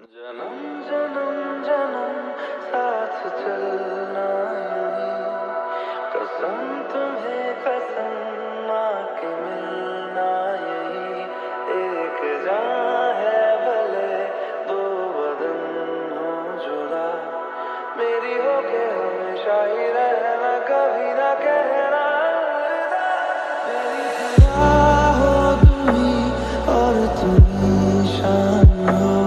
जन्म जन्म जन्म साथ चलना यूं ही कसम तुम्हें कसम माँ के मिलना यही एक जान है भले दो बदन हो जुड़ा मेरी होके हमेशा ही रहना कभी ना कहना मेरी दुआ हो तुम ही और तुम ही शान हो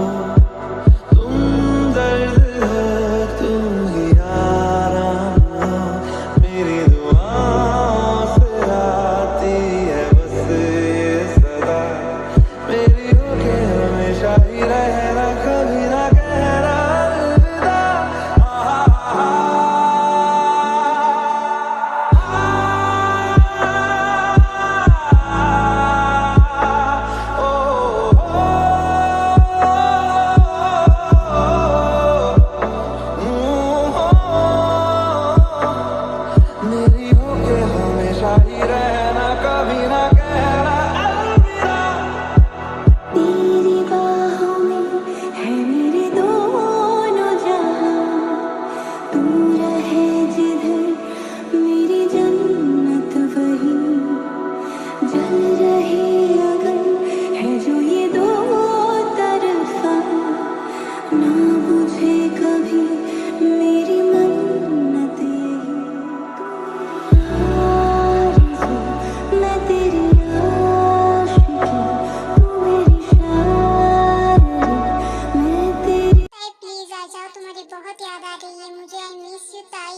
बहुत याद आ रही है मुझे। आई मिस यू ताई।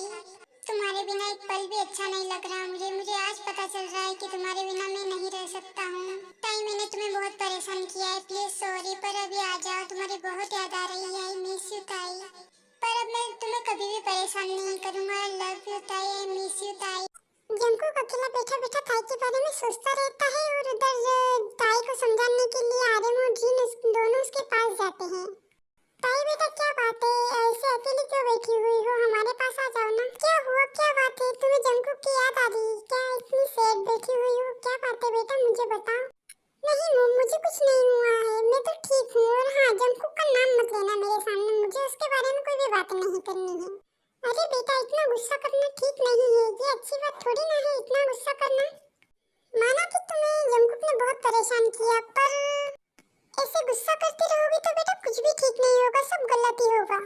तुम्हारे बिना एक पल भी अच्छा नहीं लग रहा मुझे आज पता चल रहा है कि तुम्हारे बिना मैं नहीं रह सकता हूँ। ताई मैंने तुम्हें बहुत परेशान किया है, प्लीज सॉरी, पर अभी आ जाओ, तुम्हारी बहुत याद आ रही है। आई मिस यू ताई, पर अब मैं तुम्हें कभी भी परेशान नहीं करूँगा। आई लव यू ताई, आई मिस यू ताई। जंकुक अकेला बैठा बैठा ताई के बारे में सोचता रहता है और उधर ताई को समझाने के लिए आर्यन और जिन दोनों उसके पास जाते हैं। ताई बेटा क्या बात है, ऐसे अकेली क्यों बैठी हुई हो, हमारे पास आ जाओ ना। क्या हुआ, क्या बात है, तुम्हें जंकुक की याद आ रही, क्या इतनी सैड बैठी हुई हो, क्या बात है बेटा मुझे बताओ। नहीं मम्मी मुझे कुछ नहीं हुआ है, मैं तो ठीक हूँ। और हाँ, जंकुक का नाम मत लेना मेरे सामने, मुझे उसके बारे में कोई भी बात नहीं करनी है। अरे बेटा इतना गुस्सा करना ठीक नहीं है, ये अच्छी बात थोड़ी ना है इतना गुस्सा करना। माना कि तुम्हें जंकुक ने बहुत परेशान किया, पर ऐसे गुस्सा करती रहोगी तो बेटा कुछ भी ठीक नहीं होगा, सब गलत ही होगा।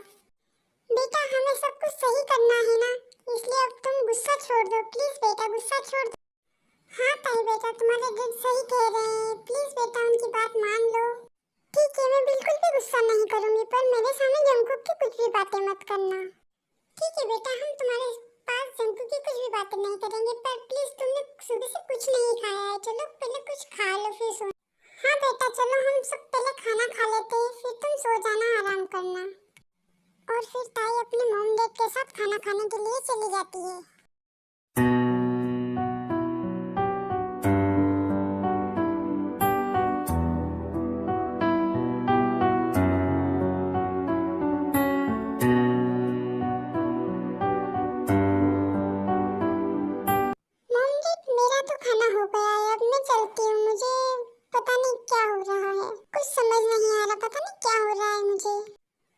बेटा हमें सब कुछ सही करना है ना, इसलिए अब तुम गुस्सा छोड़ दो, प्लीज बेटा गुस्सा छोड़ दो। हाँ ताई बेटा तुम्हारे दिल सही कह रहे हैं, प्लीज बेटा उनकी बात मान लो। ठीक है मैं बिल्कुल भी गुस्सा नहीं करूंगी, पर मेरे सामने जंकुक की कुछ भी बातें मत करना। ठीक है बेटा हम तुम्हारे पास जंकुक की कुछ भी बातें नहीं करेंगे, पर प्लीज तुमने सुबह से कुछ नहीं खाया है, चलो पहले कुछ खा लो फिर सो। हाँ बेटा चलो हम सब पहले खाना खा लेते हैं, फिर तुम सो जाना आराम करना। और फिर ताई अपने मॉम डैड के साथ खाना खाने के लिए चली जाती है। मॉम डैड मेरा तो खाना हो गया है, अब मैं चलती हूँ, मुझे पता नहीं क्या हो रहा है, कुछ समझ नहीं आ रहा, पता नहीं क्या हो रहा है मुझे।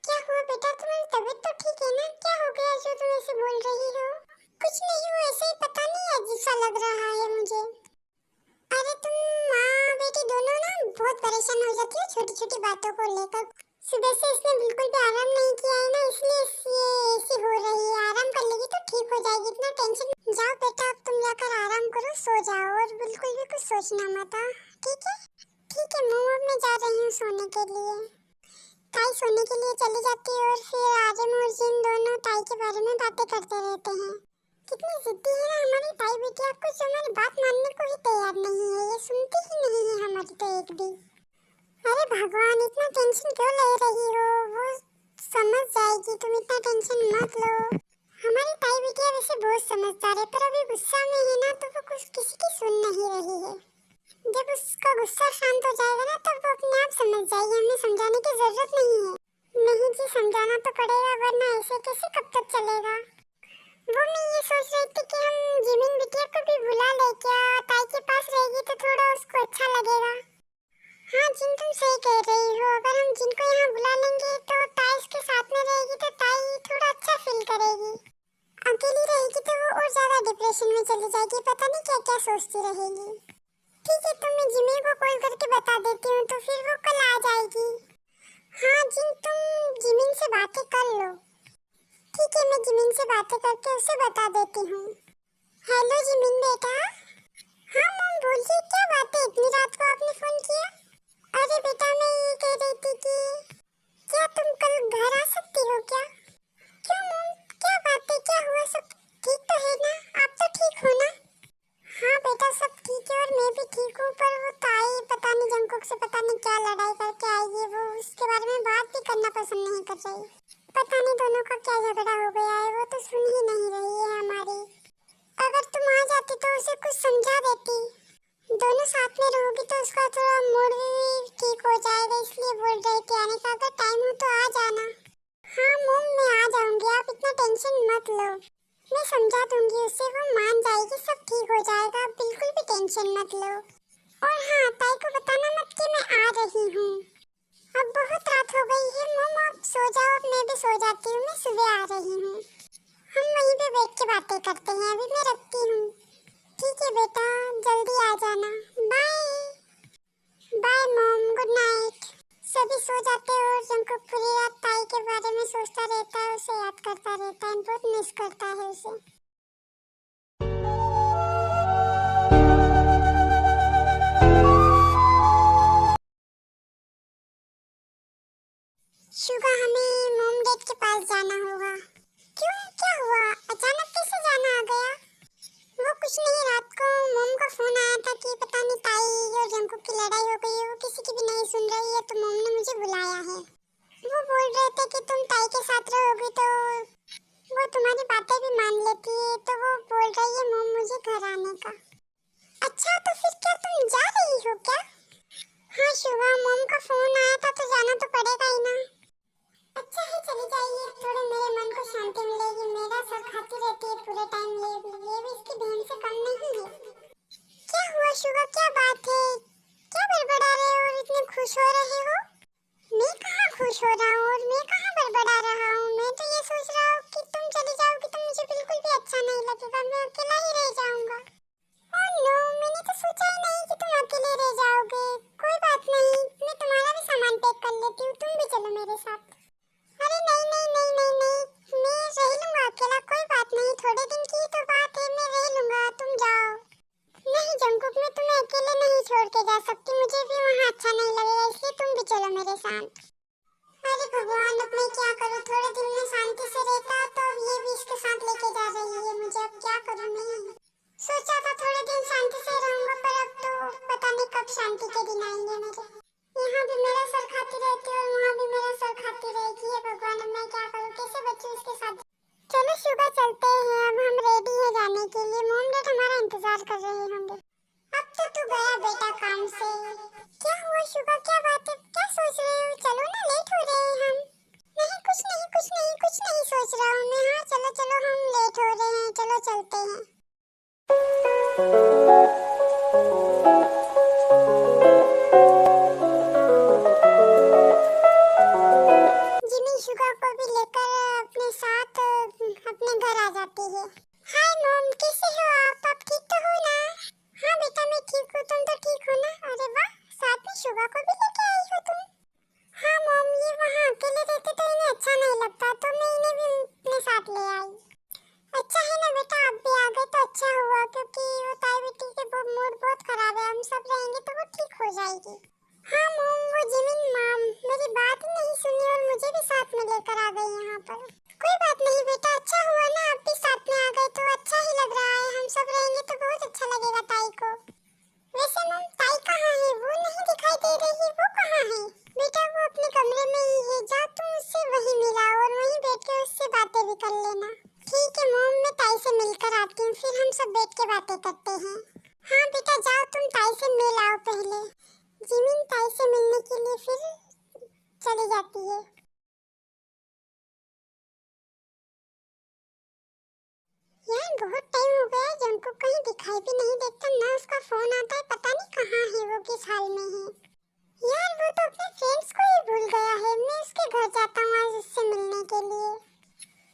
क्या हुआ बेटा, तुम्हारी तबीयत तो ठीक है ना, क्या हो गया जो तुम ऐसे बोल रही हो। कुछ नहीं हुआ, ऐसे ही पता नहीं अजीब सा लग रहा है मुझे। अरे तुम माँ बेटी दोनों ना बहुत परेशान हो जाती हो छोटी छोटी बातों को लेकर। सुबह से इसने बिल्कुल भी आराम नहीं किया है ना, इसलिए ये ऐसी हो रही है। आराम कर लेगी तो ठीक हो जाएगी, इतना टेंशन। जाओ बेटा अब तुम जाकर आराम करो, सो जाओ और बिल्कुल भी कुछ सोचना मत। ठीक है ठीक है मम्मा, मैं जा रही हूँ सोने के लिए। ताई सोने के लिए चली जाती है और फिर आर्यन और जिन दोनों ताई के बारे में बातें करते रहते हैं। कितनी जिद्दी है ना हमारी ताई बेटी, कुछ हमारी बात मानने को ही तैयार नहीं है, ये सुनती ही नहीं है हमारी तो एक भी। अरे भगवान इतना टेंशन क्यों ले रही हो, वो समझ जाएगी, तुम इतना टेंशन मत लो। हमारी ताई बेटी वैसे बहुत समझदार है, पर अभी गुस्सा में है ना, तो वो कुछ किसी की सुन नहीं रही है। जब उसका गुस्सा शांत हो जाएगा ना, तब वो अपने आप समझ जाएगी, हमें समझाने की जरूरत नहीं है। नहीं जी समझाना तो पड़ेगा, वरना ऐसे कैसे कब तक चलेगा। वो मैं ये सोच रही थी कि हम जिमिन बिटिया को भी बुला ले, क्या ताई के पास रहेगी तो थोड़ा उसको अच्छा लगेगा। हाँ जिन तुम सही कह रही हो, अगर हम जिनको यहाँ बुला लेंगे कर लो। ठीक है, मैं जिमिन से बातें करके उसे बता देती हूँ। हेलो जिमिन बेटा। हाँ मॉम बोलिए, क्या बात है, इतनी रात को आपने फोन किया? अरे बेटा मैं ये कह रही थी कि क्या तुम कल घर आ सकती हो क्या? क्यों मॉम, क्या बात है, क्या हुआ, सब ठीक तो है ना? आप तो ठीक हो ना? हाँ बेटा सब ठीक है और मैं भी ठीक हूँ, पर वो ताई पता नहीं जंकुक से पता नहीं क्या लड़ाई करके आई है, वो उसके बारे में बात भी करना पसंद नहीं कर रही। पता नहीं दोनों का क्या झगड़ा हो गया है, वो तो सुन ही नहीं रही है हमारी। अगर तुम आ जाती तो उसे कुछ समझा देती। दोनों साथ में रहोगी तो उसका थोड़ा मूड भी ठीक हो जाएगा, इसलिए बोल रही थी आने का। अगर टाइम हो तो आ जाना। हाँ मॉम मैं आ जाऊंगी, आप इतना टेंशन मत लो, मैं समझा दूंगी उसे, वो मान जाएगी, सब ठीक हो जाएगा, आप बिल्कुल भी टेंशन मत लो। और हाँ ताई को बताना मत कि मैं आ रही हूँ। अब बहुत रात हो गई है मॉम, आप सो जाओ, अब मैं भी सो जाती हूँ, मैं सुबह आ रही हूँ। हम वहीं पे बैठ के बातें करते हैं, अभी मैं रखती हूँ। ठीक है बेटा, जल्दी आ जाना। Bye. Bye mom, good night. सभी सो जाते हैं और जंकुक पूरी रात ताई के बारे में सोचता रहता है, उसे याद करता रहता है, बहुत मिस करता है उसे। शुगा हमें मॉम डैड के पास जाना होगा। क्यों, क्या हुआ, अचानक कैसे जाना आ गया? वो कुछ नहीं, रात को मॉम का फोन आया था कि पता नहीं ताई और जंकुक की लड़ाई हो गई है, वो किसी की भी नहीं सुन रही है, तो मॉम ने मुझे बुलाया है। वो बोल रहे थे कि तुम ताई के साथ रहोगी तो वो तुम्हारी बातें भी मान लेती है, तो वो बोल रही है मॉम मुझे घर आने का। अच्छा तो फिर क्या तुम जा रही हो क्या? हाँ शुगा, मॉम का फोन आया था तो जाना तो पड़ेगा ही ना। अच्छा है, चली जाइए, थोड़े मेरे मन को शांति मिलेगी, मेरा सर खाती रहती है पूरे टाइम, ये भी इसकी बहन से कम नहीं है। क्या हुआ शुगा, क्या बात है, क्या बड़बड़ा रहे हो और इतने खुश हो रहे हो? मैं कहाँ खुश हो रहा हूँ और मैं कहाँ बड़बड़ा रहा हूँ, मैं तो ये सोच रहा हूँ कि तुम चली जाओगी तो मुझे बिल्कुल भी अच्छा नहीं लगेगा, मैं अकेला ही रह जाऊंगा। ओह नो, मैंने तो सोचा ही नहीं कि तुम अकेले रह जाओगे। कोई बात नहीं, मैं तुम्हारा भी सामान पैक कर लेती हूँ, तुम भी चलो मेरे साथ। अरे नहीं नहीं नहीं नहीं नहीं, मैं रह लूंगा अकेला, कोई बात नहीं, थोड़े दिन की तो बात है, मैं रह लूंगा, तुम जाओ। नहीं जंकुक, मैं तुम्हें अकेले नहीं छोड़ के जा सकती, मुझे भी वहाँ अच्छा नहीं लगेगा, इसलिए तुम भी चलो मेरे साथ। अरे भगवान, अब मैं क्या करूँ, थोड़े दिन में शांति से रहता तो अब ये भी इसके साथ लेके जा रही है मुझे, अब क्या करूँ मैं? सोचा था थोड़े दिन शांति से रहूंगा, पर अब तो पता नहीं कब शांति के दिन आएंगे मेरे। यहाँ भी मेरा सर खाती रहती है और वहाँ भी मेरा सर खाती रहेगी, है भगवान, अब मैं क्या करूँ, कैसे बचूं उसके साथ? चलो शुगा चलते हैं, अब हम रेडी हैं जाने के लिए, मॉम डैड हमारा इंतजार कर रहे होंगे। अब तो तू गया बेटा काम से। क्या हुआ शुगा, क्या बात है, क्या सोच रहे हो? चलो ना, लेट हो रहे हैं हम। नहीं कुछ नहीं कुछ नहीं कुछ नहीं सोच रहा हूँ मैं, हाँ चलो चलो, हम लेट हो रहे हैं, चलो चलते हैं। जिमी शुगा को भी लेकर अपने साथ अपने घर आ जाती है। हाय मॉम, कैसे हो आप ठीक तो हो ना? हाँ बेटा मैं ठीक हूँ, तुम तो ठीक हो ना? अरे वाह, साथ में शुगा को भी लेके आई हो तुम। हाँ मॉम, ये वहाँ अकेले रहते तो इन्हें अच्छा नहीं लगता, तो मैं इन्हें भी अपने साथ ले आई। अच्छा है ना बेटा, आप भी आ गए तो अच्छा हुआ, क्योंकि वो ताई बेटी के मूड बहुत खराब है, हम सब रहेंगे तो वो ठीक हो जाएगी। हाँ मॉम, वो जिमिन मैम मेरी बात ही नहीं सुनी और मुझे भी साथ में लेकर आ गई यहाँ पर। कोई बात नहीं बेटा, अच्छा हुआ ना आप भी साथ में आ गए, तो अच्छा ही लग रहा है, हम सब रहेंगे तो बहुत अच्छा लगेगा ताई को। वैसे मॉम ताई कहाँ है, वो नहीं दिखाई दे रही, वो कहाँ है? बेटा वो अपने कमरे में ही है, जा तुम उससे वहीं मिला और वहीं बैठ के उससे बातें भी कर लेना। ठीक है मॉम, मैं ताई से मिलकर आती हूँ, फिर हम सब बैठ के बातें करते हैं। हाँ बेटा जाओ, तुम ताई से मिल आओ पहले। जिमिन ताई से मिलने के लिए फिर चली जाती है। यार बहुत टाइम हो गया है, जंकुक कहीं दिखाई भी नहीं देता, ना उसका फोन आता है, पता नहीं कहाँ है वो, किस हाल में है। यार वो तो अपने फ्रेंड्स को ही भूल गया है, मैं उसके घर जाता हूँ आज उससे मिलने के लिए।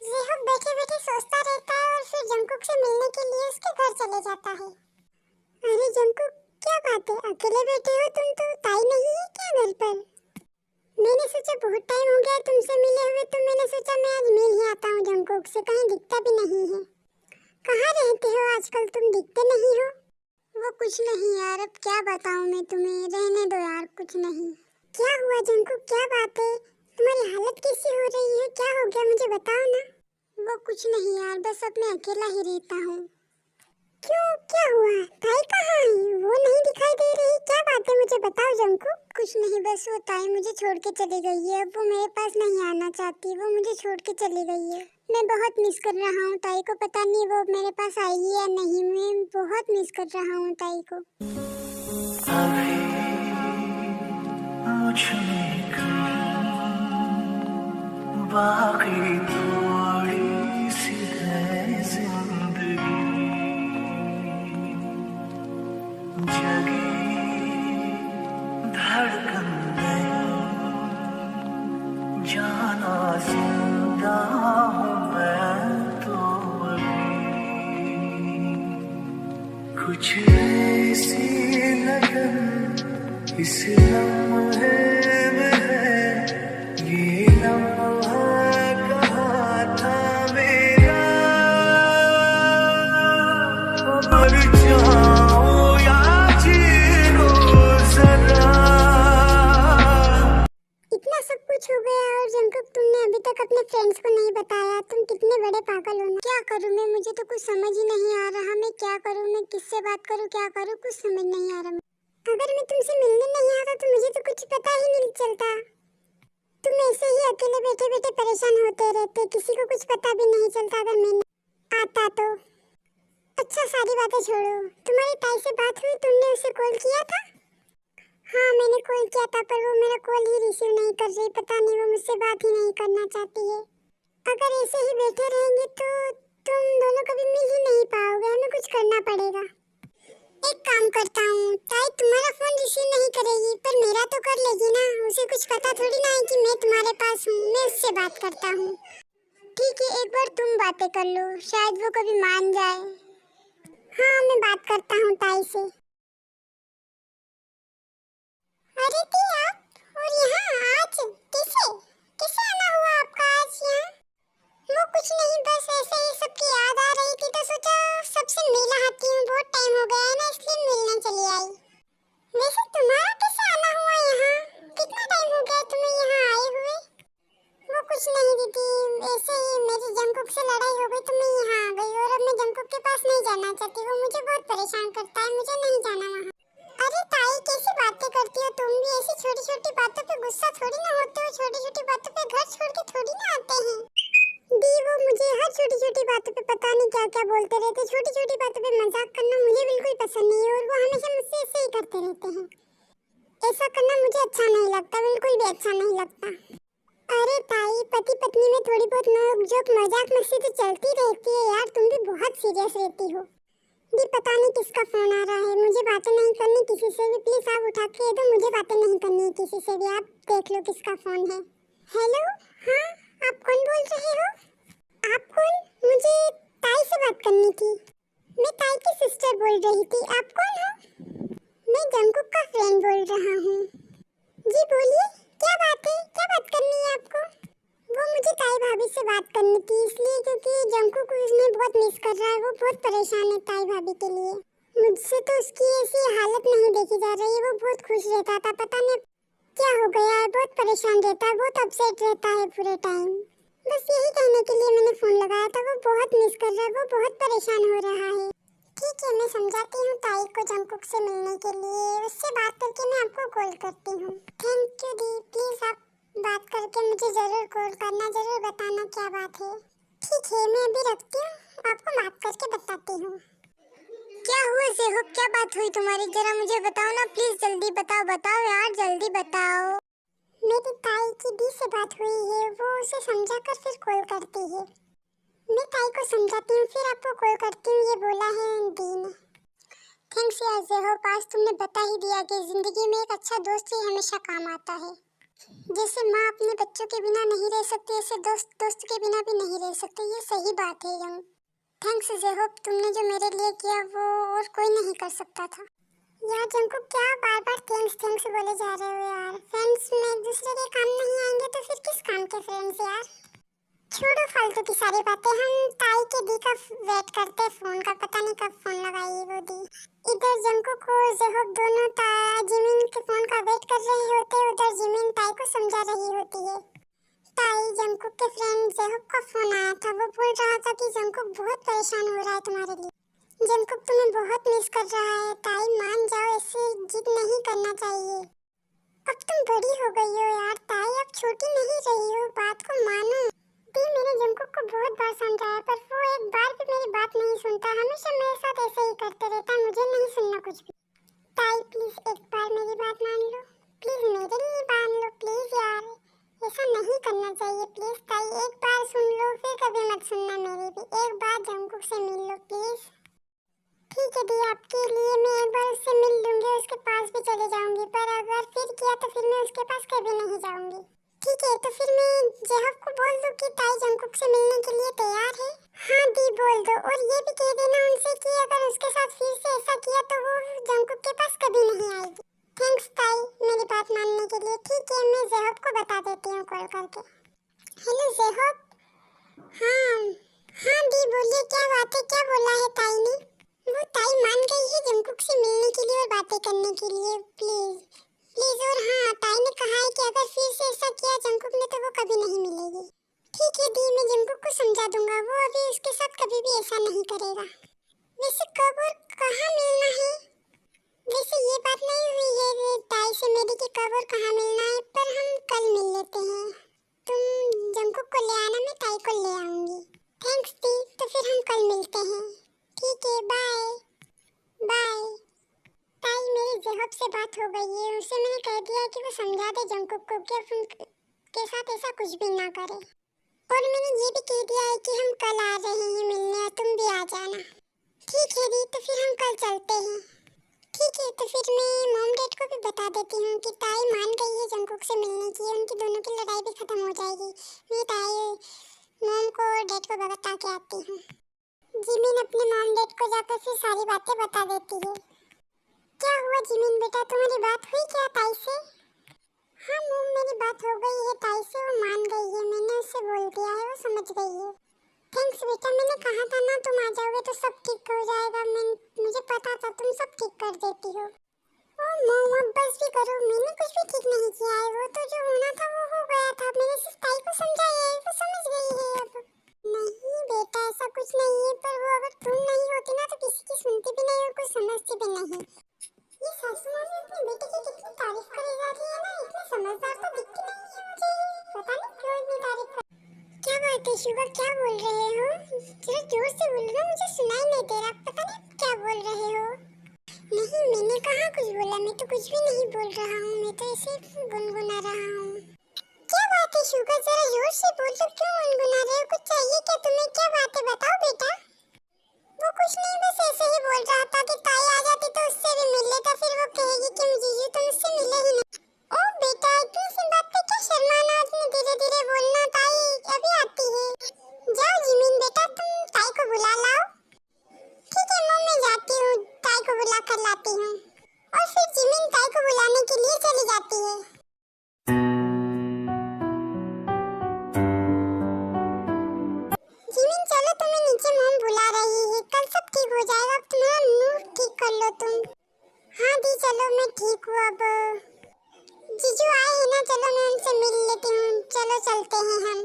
जेहब बैठे बैठे सोचता रहता है और फिर जंकुक से मिलने के लिए उसके घर चले जाता है। अरे जंकुक, क्या बात है, अकेले बैठे हो तुम, तो ताई नहीं है क्या घर पर? मैंने सोचा बहुत टाइम हो गया तुमसे मिले हुए, तो मैंने सोचा मैं आज मिल ही आता हूँ जंकुक से, कहीं दिखता भी नहीं है। कहाँ रहते हो आजकल, तुम दिखते नहीं हो। वो कुछ नहीं यार, अब क्या बताऊँ मैं तुम्हें, रहने दो यार, कुछ नहीं। क्या हुआ जंकुक, क्या बात है, तुम्हारी हालत कैसी हो रही है, क्या हो गया मुझे बताओ ना। वो कुछ नहीं यार, बस अब मैं अकेला ही रहता हूँ। क्यों, क्या हुआ, ताई कहाँ है, वो नहीं दिखाई दे रही, क्या बात है मुझे बताओ जंकुक। कुछ नहीं, बस वो ताई मुझे छोड़ के चली गई है, अब वो मेरे पास नहीं आना चाहती, वो मुझे छोड़ के चली गई है। मैं बहुत मिस कर रहा हूँ ताई को, पता नहीं वो मेरे पास आएगी या नहीं, मैं बहुत मिस कर रहा हूँ ताई को। अभी मुझ में बाकी थोड़ी सी है जिंदगी, जगी धड़कन नहीं, जाना जिंदा हूँ मैं तो अभी। कुछ ऐसी लगन इस लम्हे में है, ये लम्हा कहाँ था मेरा, मर जाऊं या जी लो जरा। इतना सब कुछ हो गया और जंकुक तुमने अभी तक अपने फ्रेंड्स को नहीं बताया, तुम कितने बड़े पागल हो ना। क्या करूँ मैं, मुझे तो कुछ समझ ही नहीं आ रहा, मैं क्या करूँ, मैं किससे बात करूँ, क्या करूँ, कुछ समझ नहीं आ रहा। अगर मैं तुमसे मिलने नहीं आता तो मुझे तो कुछ पता ही नहीं चलता। तुम ऐसे ही अकेले बैठे बैठे परेशान होते रहते, किसी को कुछ पता भी नहीं चलता अगर मैं आता तो। अच्छा सारी बातें छोड़ो, तुम्हारी ताई से बात हुई, तुमने उसे कॉल किया था। हाँ मैंने कॉल किया था, पर वो मेरा कॉल ही रिसीव नहीं कर रही, पता नहीं वो मुझसे बात ही नहीं करना चाहती है। अगर ऐसे ही बैठे रहेंगे तो तुम दोनों कभी मिल ही नहीं पाओगे, हमें कुछ करना पड़ेगा। एक काम करता हूँ, ताई तुम्हारा फोन रिसीव नहीं करेगी पर मेरा तो कर लेगी ना, उसे कुछ पता थोड़ी ना है कि मैं तुम्हारे पास हूँ, मैं उससे बात करता हूँ। ठीक है, एक बार तुम बातें कर लो, शायद वो कभी मान जाए। हाँ मैं बात करता हूँ ताई से। अरे ती आप, और यहाँ आज किसे किसे आना हुआ आपका आज यहाँ। वो कुछ नहीं, बस ऐसे ही सबकी याद आ रही थी तो सोचा सबसे मिल आती हूँ, बहुत टाइम हो गया है ना, इसलिए मिलने चली आई। वैसे तुम्हारा कैसे आना हुआ यहाँ, कितना टाइम हो गया तुम्हें यहाँ आए हुए। वो कुछ नहीं दीदी, ऐसे ही मेरी जंकुक से लड़ाई हो गई तो मैं यहाँ आ गई, और अब मैं जंकुक के पास नहीं जाना चाहती, वो मुझे बहुत परेशान करता है, मुझे नहीं जाना वहाँ। अरे ताई कैसी बातें करती हो तुम भी, ऐसी छोटी छोटी बातों पे गुस्सा थोड़ी ना होते हो, छोटी छोटी बातों पे घर छोड़ के थोड़ी ना आते हैं। दी वो मुझे हर छोटी छोटी बातों पे पता नहीं क्या क्या बोलते रहते, छोटी छोटी बातों पे मजाक करना मुझे बिल्कुल पसंद नहीं है, और वो हमेशा मुझसे ऐसे ही करते रहते हैं। ऐसा करना मुझे अच्छा नहीं लगता, बिल्कुल भी अच्छा नहीं लगता। अरे ताई पति पत्नी में थोड़ी बहुत नोक झोंक मजाक मस्ती तो चलती रहती है यार, तुम भी बहुत सीरियस रहती हो। दी पता नहीं किसका फोन आ रहा है, मुझे बातें नहीं करनी किसी से भी, प्लीज आप उठा के दो, मुझे बातें नहीं करनी है किसी से भी, आप देख लो किसका फोन है। हेलो, हाँ आप कौन बोल रहे हो। आप कौन, मुझे ताई से बात करनी थी, मैं ताई की सिस्टर बोल रही थी, आप कौन हो। मैं जंकुक का फ्रेंड बोल रहा हूँ। जी बोलिए, क्या बात है, क्या बात करनी है आपको। वो मुझे ताई भाभी से बात करनी थी इसलिए, क्योंकि जंकुक उसने बहुत मिस कर रहा है, वो बहुत परेशान है ताई भाभी के लिए। मुझसे तो उसकी ऐसी हालत नहीं देखी जा रही है, वो बहुत खुश रहता था, पता नहीं क्या हो गया है, बहुत परेशान रहता है, बहुत अपसेट रहता है पूरे टाइम। बस यही कहने के लिए मैंने फोन लगाया था, वो बहुत मिस कर रहा है, वो बहुत परेशान हो रहा है। ठीक है मैं समझाती हूँ ताई को जंकुक से मिलने के लिए, उससे बात करके मैं आपको कॉल करती हूँ। थैंक यू दी, प्लीज आप बात करके मुझे जरूर कॉल करना, जरूर बताना क्या बात है। ठीक है मैं अभी रखती हूँ, आपको बात करके बताती हूँ। क्या हुआ ज़ेहब, क्या बात हुई तुम्हारी, जरा मुझे बताओ ना प्लीज, जल्दी बताओ, बताओ यार जल्दी बताओ। मेरी ताई की दी से बात हुई है, वो उसे समझाकर फिर कॉल करती है। मैं ताई को समझाती हूँ फिर आपको कॉल करती हूँ, ये बोला है दी ने। थैंक्स यार ज़ेहब, आज तुमने बता ही दिया कि जिंदगी में एक अच्छा दोस्त ही हमेशा काम आता है। जैसे माँ अपने बच्चों के बिना नहीं रह सकती, ऐसे दोस्त दोस्त के बिना भी नहीं रह सकते, ये सही बात है यंग। थैंक्स ज़ेहब, तुमने जो मेरे लिए किया वो और कोई नहीं कर सकता था। यार जंकुक क्या बार बार थैंक्स थैंक्स बोले जा रहे हो यार, फ्रेंड्स में एक दूसरे के काम नहीं आएंगे काम के फ्रेंड्स यार। छोड़ो फालतू की सारी बातें, हम ताई के दी का वेट करते हैं। फोन का पता नहीं कब फोन लगाई वो दी। इधर जंकुक और जेहोब दोनों जिमिन के फोन का वेट कर रहे होते, उधर जिमिन ताई को समझा रही होती है। ताई, जंकुक के फ्रेंड जेहोब का फोन आया था। वो बोल रहा था कि जंकुक बहुत परेशान हो रहा है तुम्हारे लिए, जंकुक तुम्हें बहुत मिस कर रहा है। ताई मान जाओ, ऐसे जिद नहीं करना चाहिए। अब तुम बड़ी हो गई हो यार ताई, अब छोटी नहीं रही हो, बात को मानो। दी मैंने जंकुक को बहुत बार समझाया पर वो एक बार भी मेरी बात नहीं सुनता, हमेशा मेरे साथ ऐसे ही करते रहता, मुझे नहीं सुनना कुछ भी। ताई प्लीज एक बार मेरी बात मान लो, प्लीज मेरे लिए मान लो, प्लीज यार ऐसा नहीं करना चाहिए। प्लीज ताई एक बार सुन लो, फिर कभी मत सुनना मेरी भी। एक बार जंकुक से मिल लो प्लीज। ठीक है दी, आपके लिए मैं एक बार उससे मिल लूंगी, उसके पास भी चले जाऊंगी, पर अगर फिर किया तो फिर मैं उसके पास कभी नहीं जाऊंगी। ठीक है, तो फिर मैं जेहोब को बोल दूं कि ताई जंकुक से मिलने के लिए तैयार है। हाँ दी बोल दो, और ये भी कह देना उनसे कि अगर उसके साथ फिर से ऐसा किया तो वो जंकुक के पास कभी नहीं आएगी। थैंक्स ताई मेरी बात मानने के लिए। ठीक है, मैं जेहोब को बता देती हूँ कॉल करके। हेलो जेहोब। हाँ हाँ दी बोलिए, क्या बात है, क्या बोला है ताई ने? वो ताई मान गई है जंकुक से मिलने के लिए और बातें करने के लिए। प्लीज प्लीज, और हाँ ताई ने कहा है कि अगर फिर से ऐसा किया जंकुक ने तो वो कभी नहीं मिलेगी। ठीक है दी, मैं जंकुक को समझा दूंगा, वो अभी उसके साथ कभी भी ऐसा नहीं करेगा। वैसे कब और कहाँ मिलना है? वैसे ये बात नहीं हुई है ताई से मेरी कि कब और कहाँ मिलना है, पर हम कल मिल लेते हैं। तुम जंकुक को ले आना, मैं ताई को ले आऊंगी। थैंक्स दी, तो फिर हम कल मिलते हैं। ठीक है, बाय बाय। ताई मेरी जेहोब से बात हो गई है, उसे मैंने कह दिया कि वो समझा दे जंकुक को कि अब उनके साथ ऐसा कुछ भी ना करे। और मैंने ये भी कह दिया है कि हम कल आ रहे हैं मिलने, तुम भी आ जाना। ठीक है दी, तो फिर हम कल चलते हैं। ठीक है, तो फिर मैं मॉम डैड को भी बता देती हूँ कि ताई मान गई है जंकुक से मिलने की, उनकी दोनों की लड़ाई भी खत्म हो जाएगी। मैं ताई मॉम को और डैड को बता के आती हूँ। जिमिन अपने मॉम डैड को जाकर फिर सारी बातें बता देती है। क्या हुआ जिमिन बेटा, तुम्हारी बात हुई क्या ताई से? हाँ मॉम, मेरी बात हो गई है ताई से, वो मान गई है, मैंने उससे बोल दिया है, वो समझ गई है। थैंक्स बेटा, मैंने कहा था ना तुम आ जाओगे तो सब ठीक हो जाएगा। मुझे पता था तुम सब ठीक कर देती हो। ओ मॉम अब बस भी करो, मैंने कुछ भी ठीक नहीं किया है, वो तो जो होना था वो हो गया था। मैंने सिर्फ ताई को समझाया है, वो समझ गई है अब। नहीं बेटा ऐसा कुछ नहीं है, पर वो अगर तुम नहीं होती ना तो किसी की सुनती भी नहीं और कुछ समझती भी नहीं। ये सासू माँ अपने बेटे की कितनी तारीफ करी जा रही है ना, इतनी समझदार तो दिखती नहीं है मुझे, पता नहीं क्यों इतनी तारीफ कर। क्या बात है शुभा, क्या बोल रहे हो? जरा जोर से बोलो ना, मुझे सुनाई नहीं दे रहा, पता नहीं क्या बोल रहे हो। नहीं मैंने कहाँ कुछ बोला, मैं तो कुछ भी नहीं बोल रहा हूँ, मैं तो ऐसे गुनगुना रहा हूँ। क्या बात है शुभा, जरा जोर से बोलो, क्यों गुनगुना रहे हो? कुछ चाहिए क्या तुम्हें? क्या बात है बताओ बेटा। वो कुछ नहीं, बस ऐसे ही बोल रहा था कि ताई आ जाती तो उससे भी मिल लेता, फिर वो कहेगी कि जीजू तुम उससे मिले ही नहीं। ओ बेटा इतनी सी बात पे क्या शर्माना, अपने धीरे धीरे बोलना, ताई अभी आती है। जाओ जिमिन बेटा, तुम ताई को बुला लाओ। ठीक है मम्मी, मैं जाती हूँ, ताई को बुला कर लाती हूँ। और फिर जिमिन ताई को बुलाने के लिए चली जाती है। जिमिन चलो, तुम्हें नीचे मॉम बुला रही है, कल सब ठीक हो जाएगा, अब तुम्हारा मूड ठीक कर लो तुम। हाँ दी चलो, मैं ठीक हूँ अब। जीजू आए हैं ना, चलो मैं उनसे मिल लेती हूँ, चलो चलते हैं हम।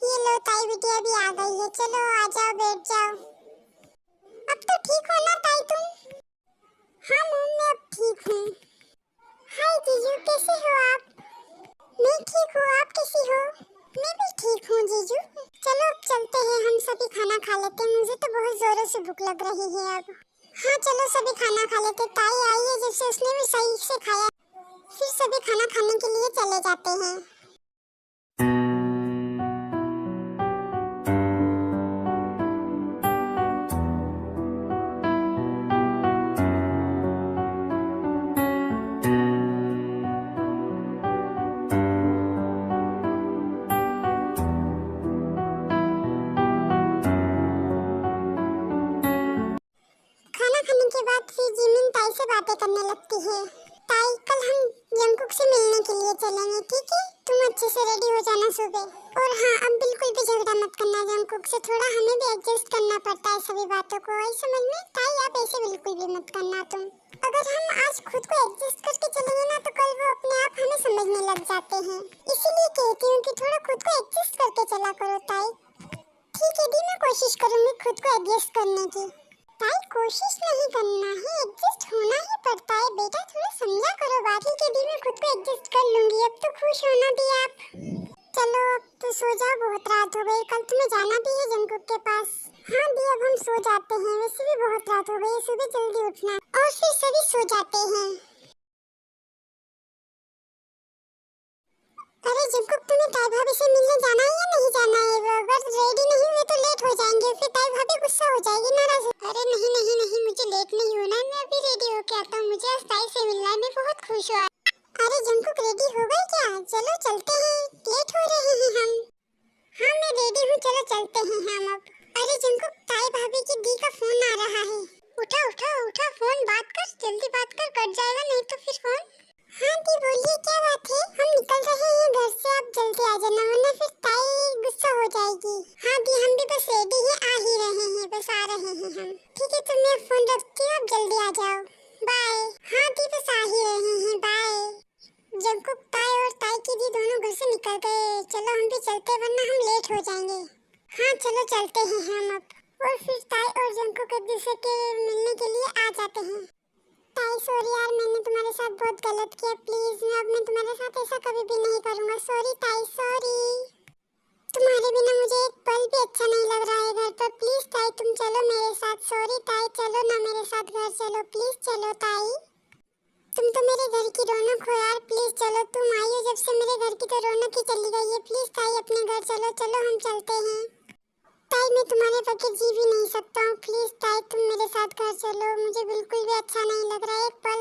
ये लो ताई बिटिया भी आ गई है, चलो आ जाओ बैठ जाओ। अब तो ठीक हो ना ताई तुम? हाँ मॉम मैं अब ठीक हूँ। हाय जीजू, कैसे हो आप? मैं ठीक हूँ, आप कैसी हो? मैं भी ठीक हूँ जीजू। चलो अब चलते हैं, हम सभी खाना खा लेते हैं, मुझे तो बहुत जोरों से भूख लग रही है अब। हाँ चलो सभी खाना खा लेते, ताई आई है जब से उसने भी सही से खाया, फिर सभी खाना खाने के लिए चले जाते हैं। खाना खाने के बाद फिर जिमिन ताई से बातें करने लगती है। ताई कल हम जंगकुक से मिलने के लिए चलेंगे, ठीक है? तुम अच्छे से रेडी हो जाना सुबह। और हाँ, अब बिल्कुल भी झगड़ा मत करना जंगकुक से, थोड़ा हमें भी एडजस्ट करना पड़ता है सभी बातों को, आई समझ में? ताई आप ऐसे बिल्कुल भी मत करना तुम। अगर हम आज खुद को एडजस्ट करके चलेंगे ना तो कल वो अपने आप हमें समझने लग जाते हैं। इसीलिए कहती हूँ कि थोड़ा खुद को एडजस्ट करके चला करो ताई। ठीक है दी, मैं कोशिश करूंगी खुद को एडजस्ट करने की। ताई कोशिश नहीं करना है, एडजस्ट होना ही पड़ता है बेटा, थोड़ा समझा करो बात। ठीक है दी, मैं खुद को एडजस्ट कर लूंगी। अब तो खुश होना दी आप। चलो अब तो सो जाओ, बहुत रात हो गई, कल तुम्हें जाना भी है जंगकुक के पास। हाँ दी, अब हम सो जाते हैं, वैसे भी बहुत रात हो गई, सुबह जल्दी उठना। और फिर सभी सो जाते हैं। अरे जंगकुक, तुम्हें ताई भाभी से मिलने जाना है या नहीं जाना है? वो अगर रेडी नहीं हुए तो लेट हो जाएंगे, फिर ताई भाभी गुस्सा हो जाएगी, नाराज। अरे नहीं नहीं नहीं, मुझे लेट नहीं होना है, मैं अभी रेडी होके आता हूँ, मुझे आज ताई से मिलना है, मैं बहुत खुश हूँ। अरे जंगकुक रेडी हो गई क्या? चलो चलते हैं, लेट हो रहे हैं हम। हाँ मैं रेडी हूँ, चलो चलते हैं हम अब। अरे जंगकुक, ताई भाभी की दी का फोन आ रहा है। उठा उठा उठा फोन, बात कर, जल्दी बात कर, कट जाएगा नहीं तो फिर फोन। हाँ दी बोलिए, क्या बात है? हम निकल रहे हैं घर से, आप जल्दी आ जाना वरना फिर ताई गुस्सा हो जाएगी। हाँ दी, हम भी बस रेडी हैं, आ ही रहे हैं, बस आ रहे हैं हम। ठीक है तो मैं फोन रखती हूँ, आप जल्दी आ जाओ, बाय। हाँ दी बस आ ही रहे हैं, बाय। जंगकुक, ताई और ताई की दी दोनों घर से निकल गए, चलो हम भी चलते वरना हम लेट हो जाएंगे। हाँ चलो चलते हैं हम अब। और फिर ताई और जंगकुक एक दूसरे के मिलने के लिए आ जाते हैं। ताई सॉरी यार, मैंने तुम्हारे साथ बहुत गलत किया, प्लीज अब मैं तुम्हारे साथ ऐसा कभी भी नहीं करूँगा। सॉरी ताई, सॉरी। तुम्हारे बिना मुझे एक पल भी अच्छा नहीं लग रहा है घर पर, प्लीज ताई तुम चलो मेरे साथ। सॉरी ताई, चलो ना मेरे साथ घर, चलो प्लीज चलो ताई। तुम तो मेरे घर की रौनक हो यार, प्लीज चलो, तुम आई हो जब से मेरे घर की तो रौनक ही चली गई है। प्लीज ताई अपने घर चलो, चलो हम चलते हैं। ताई मैं तुम्हारे बगैर जी भी नहीं सकता हूँ, प्लीज ताई तुम मेरे साथ घर चलो, मुझे बिल्कुल भी अच्छा नहीं लग रहा है, एक पल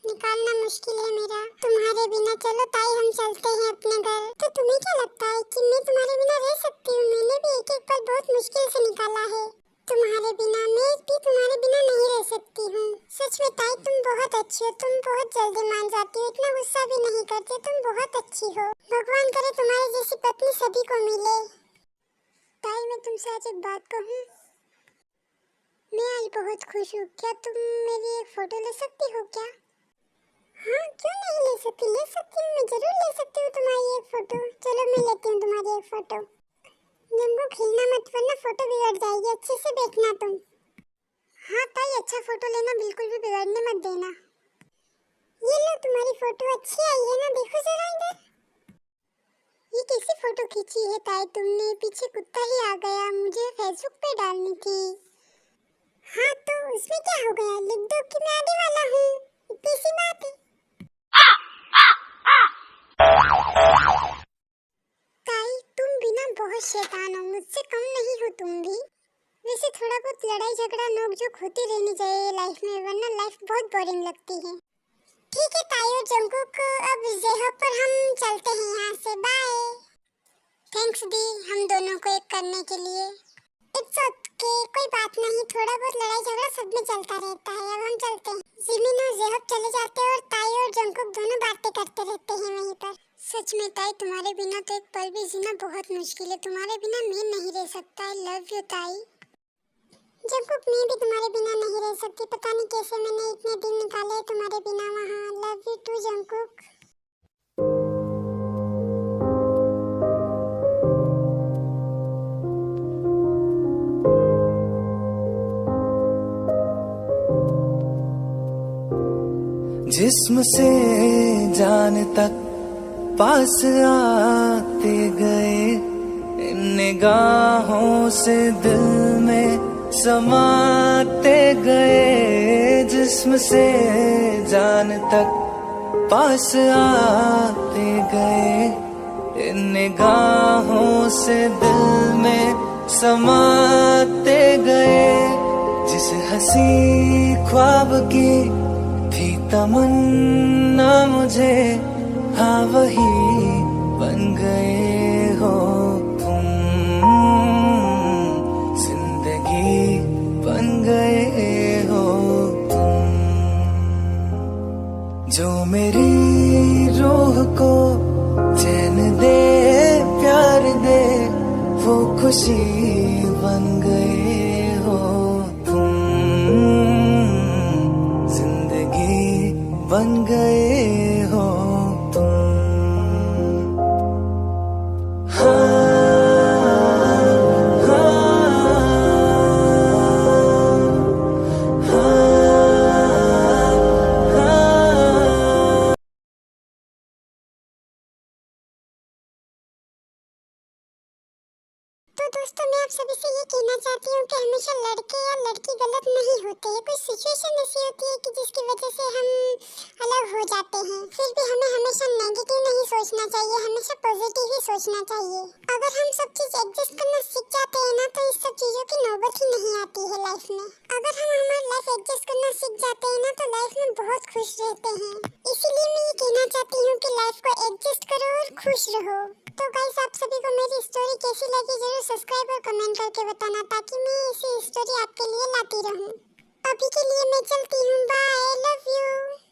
निकालना मुश्किल है मेरा तुम्हारे बिना। चलो ताई हम चलते हैं अपने घर। तो तुम्हें क्या लगता है कि मैं तुम्हारे बिना रह सकती हूँ? मैंने भी एक एक पल बहुत मुश्किल से निकाला है तुम्हारे बिना, मैं भी तुम्हारे बिना नहीं रह सकती हूँ। सच में ताई तुम बहुत अच्छी हो, तुम बहुत जल्दी मान जाती हो, इतना गुस्सा भी नहीं करते, तुम बहुत अच्छी हो। भगवान करे तुम्हारी जैसी पत्नी सभी को मिले। ताई मैं तुमसे आज एक बात कहूँ, मैं आज बहुत खुश हूँ, क्या तुम मेरी एक फोटो ले सकती हो क्या? हाँ क्यों नहीं ले सकती, ले सकती हूँ, मैं जरूर ले सकती हूँ तुम्हारी एक फोटो। चलो मैं लेती हूँ तुम्हारी एक फोटो। जंगकुक खिलना मत वरना फोटो बिगड़ जाएगी, अच्छे से देखना तुम। हाँ ताई अच्छा फोटो लेना, बिल्कुल भी बिगड़ने मत देना। ये लो तुम्हारी फोटो अच्छी आई है ना, देखो जरा इधर। ये कैसी फोटो खींची है ताई तुमने? पीछे कुत्ता ही आ गया, मुझे फेसबुक पे डालनी थी। हाँ तो उसमें क्या हो गया, लिख दो कि मैं आने वाला हूँ, इतनी सी बात है। ताई तुम भी ना बहुत शैतान हो, मुझसे कम नहीं हो तुम भी। वैसे थोड़ा बहुत लड़ाई झगड़ा नोक-झोंक होती रहनी चाहिए लाइफ में, वरना लाइफ बहुत बोरिंग लगती है। ठीक है ताई और जंगकुक, अब ज़ेहब पर हम चलते हैं यहाँ से, बाय। थैंक्स दी हम दोनों को एक करने के लिए। इट्स ओके, कोई बात नहीं, थोड़ा बहुत लड़ाई झगड़ा सब में चलता रहता है। अब हम चलते हैं, जिमिन और ज़ेहब चले जाते हैं और ताई और जंगकुक दोनों बातें करते रहते हैं वहीं पर। सच में ताई तुम्हारे बिना तो एक पल भी जीना बहुत मुश्किल है, तुम्हारे बिना मैं नहीं रह सकता। आई लव यू ताई। जंगकुक मैं भी तुम्हारे बिना नहीं रह सकती, पता नहीं कैसे मैंने इतने दिन निकाले तुम्हारे बिना वहाँ। Love you too Jungkook. जिस्म से जान तक पास आते गए, इन निगाहों से दिल में समाते गए। जिस्म से जान तक पास आते गए, इन निगाहों से दिल में समाते गए। जिस हंसी ख्वाब की थी तमन्ना मुझे, हाँ वही बन गए हो तुम, जिंदगी बन गए हो तुम। जो मेरी रूह को चैन दे प्यार दे वो खुशी बन गए हो तुम, जिंदगी बन गए हो तुम। तो दोस्तों मैं आप सभी से ये कहना चाहती हूँ कि हमेशा लड़के या लड़की गलत नहीं होते हैं। कुछ सिचुएशन ऐसी होती है कि जिसकी वजह से हम अलग हो जाते हैं। फिर भी हमें हमेशा नेगेटिव नहीं सोचना चाहिए, हमेशा पॉजिटिव ही सोचना चाहिए। अगर हम सब चीज एडजस्ट करना सीख जाते हैं ना, तो इस सब चीजों की नौबत ही नहीं आती है लाइफ में। अगर हम हमारी लाइफ एडजस्ट करना सीख जाते हैं ना, तो लाइफ में बहुत खुश रहते हैं। इसीलिए मैं ये कहना चाहती हूँ कि लाइफ को एडजस्ट करो और खुश रहो। तो गाइस, आप सभी को मेरी स्टोरी कैसी लगी जरूर सब्सक्राइब और कमेंट करके बताना, ताकि मैं ऐसी स्टोरी आपके लिए लाती रहूं। अभी के लिए मैं चलती हूँ, बाय, लव यू।